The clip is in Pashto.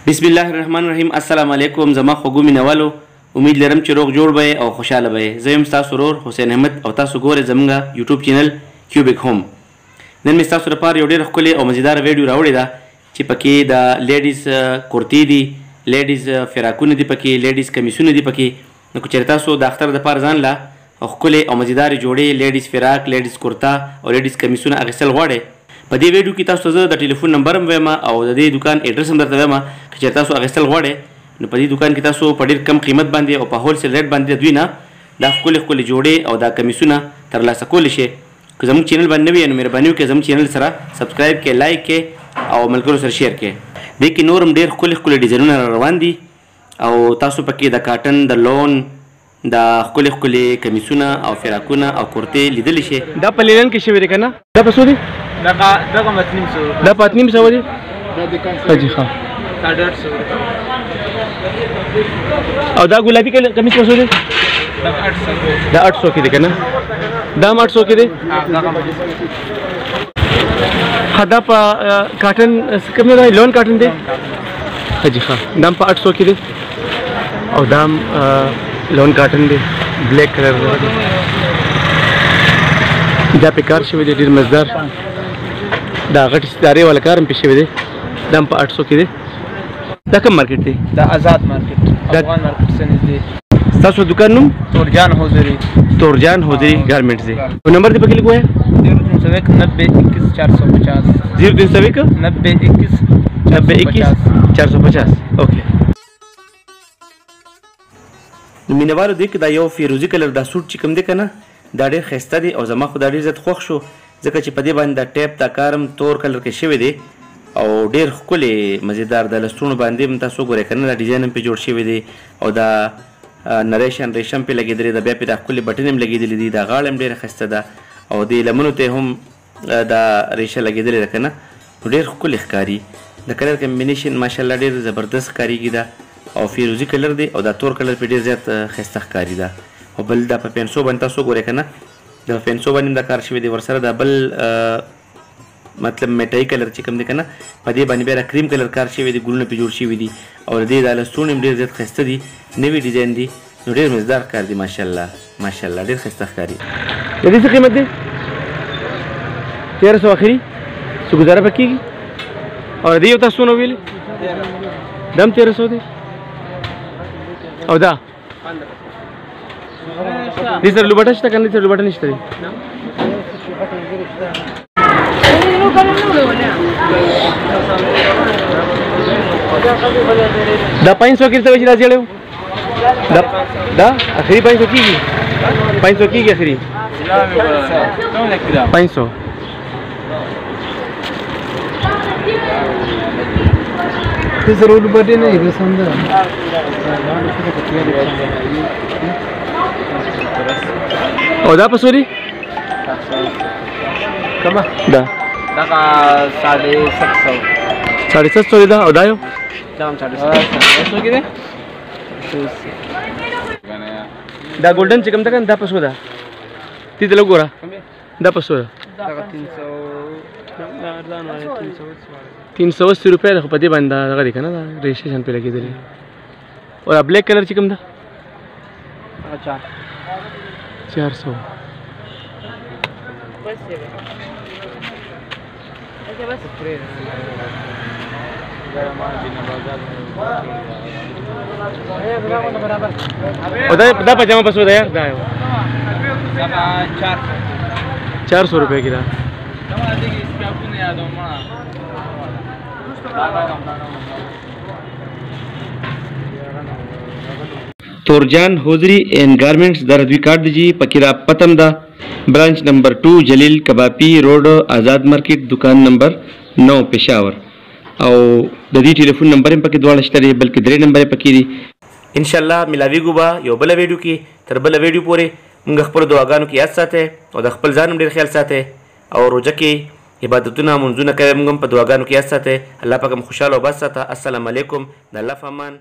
بسم الله الرحمن الرحیم. السلام علیکم زما خوږو مینوالو، امید لرم چې روغ جوړ به او خوشاله به. زه یم ستاسو ورور حسین احمد او تاسو ګورئ زموږ یوټیوب چینل کیوبیک هوم. نن مې ستاسو لپاره یو ډېر ښکلی او مزیداره ویډیو راوړې ده چې پکې د لیډیز کورتې دي، لیډیز فراکونه دي پکې، لیډیز کمیسونه دي پکې. نو که چېرې تاسو د اختر دپاره ځان له ښکلې او مزیدارې جوړې لیډیز فراک، لیډیز کورتا او لیډیز کمیسونه اخیستل غواړئ، په دې ویډیو کې تاسو زه د ټلیفون نمبر هم وایم او د دې دکان ایډرس هم درته وایم. که چېرې تاسو اخیستل غواړئ نو په دې دکان کې تاسو په ډېر کم قیمت باندې او په هول سیل ریټ باندې د دوی نه دا ښکلې ښکلې جوړې او دا کمیسونه ترلاسه کولی شئ. که زموږ چینل باندې نوي یې نو مهرباني وکړئ زموږ چینل سره سبسکرایب کړئ، لایک کړئ او ملګرو سره شیر کړئ. دې کې نور هم ډېر ښکلې ښکلې ډیزاینونه را روان دي او تاسو پکې د کاټن، د لون، د ښکلې ښکلې کمیسونه او فراکونه او کورتې لیدلی شئ. دا په لینن کې شوي دی که نه؟ دا په څو دی؟ دغه متنیم سو دا په 800 دی؟ حاجي ښه. او دا ګلابي کمیس په څو دی؟ دا 800 کې دی که نه؟ دا هم 800 کې دی؟ ښه. دا په کاټن کوم دی؟ لون کاټن دی؟ حاجي ښه. دا هم په 800 کې دی او دا هم لون کاټن دی، بلیک کلر دی. دا پې کار شوی دی ډېر مزدار. دا غټې ستارې والا کار هم پې شوی دی. دا هم په 800 کې دی. دا کوم مارکیټ دی؟ دا آزاد مارکیټ، افغان مارکیټ څخه نږدې. ستاسو دکان نوم؟ تورجان حضوري. تورجان حضوري ګارمنټس دی. او نمبر دې پکې لګویا؟ 0301 90 21 450 450. اوکې. نو مینوالو دې کې دا یو فیروزي کلر دا سوټ چې کوم دی که نه، دا ډېر ښایسته دی او زما خو دا ډېر زیات خوښ شو ځکه چې په دې باندې دا ټیپ دا کار هم تور کلر کې شوی دی او ډېر ښکلی مزیدار. د لستوڼو باندې هم تاسو وګورئ که نه، دا ډیزاین هم پرې جوړ شوی دی او دا نریشن ریشم پرې لګېدلی ده، بیا پرې دا ښکلې بټنې هم لګېدلي دي. دا غاړه هم ډېره ښایسته ده او دې لمنو ته هم دا ریشه لګېدلې ده که نه، نو ډېر ښکلې ښکاري. د کلر کمبینیشن ماشاءالله ډېر زبردست ښکارېږي ده او فیروزي کلر دی او دا تور کلر پرې ډېر زیات ښایسته ښکاري ده. او بل دا په پینسو باندې تاسو وګورئ که نه، د پینسو باندې هم دا کار شوی دی. ورسره دا بل مطلب میټایي کلر چې کوم دی که نه، په دې باندې بیا کریم کلر کار شوی دی، ګلونه پرې جوړ شوي دي او د دې دا لستوڼې هم ډېر زیات ښایسته دي، نوي ډیزاین دي، نو ډېر مزدار ښکار دی. ماشاءالله ماشاءالله ډېر ښایسته ښکاري. د دې څه قیمت دی؟ 1300 اخري. څه ګزاره به کېږي؟ او د دې یو تاسو څونه ویلې؟ دا هم 1300 دی او دا دې سره لوبټه شته که نه؟ دې سره لوبټه نشته دی. دا 500 کې څه وایي چې دا زیړی و؟ دا اخري 500 کېږي؟ 500 کېږي اخري 500. سره لوبټې نه وي سم ده. او دا په څو دی؟ کومه؟ دا دغه 750 750 دی. دا او دا یو؟ دا هم 750 کې دی. دا ګولډن چې کوم ده که نه، دا په څو ده؟ دې ته لږ ګوره، دا په څو ده؟ دغه 380 روپۍ ده، خو په دې باندې دا دغه دی که نه، دا رجسټریشن پرې لګېدلی. او دا بلیک کلر چې کوم ده؟ 400. او دا پجامه په څو ده یار؟ دا یو 400 روپۍ کې ده. تورجان حضوري اینڈ گارمنٹس دا دوی کارت دی جی. پکې دا پتم ده برانچ نمبر 2 جلیل کبابی روډ آزاد مارکیټ، دکان نمبر 9 پېښور. او د دې ټلیفون نمبر هم پکې دواړه شته دی، بلکې 3 نمبر یې پکې دي. انشاءالله ملاویږو به یو بله ویډیو کې. تر بله ویډیو پورې موږ خپلو دعاګانو کې یاد ساتئ او د خپل ځان هم ډېر خیال ساتئ او روژه کې عبادتونه منځونه کوئ، موږ هم په دعاګانو کې یاد ساتئ. الله پاک هم خوشحاله او بس ساته. السلام علیکم. د الله په امان.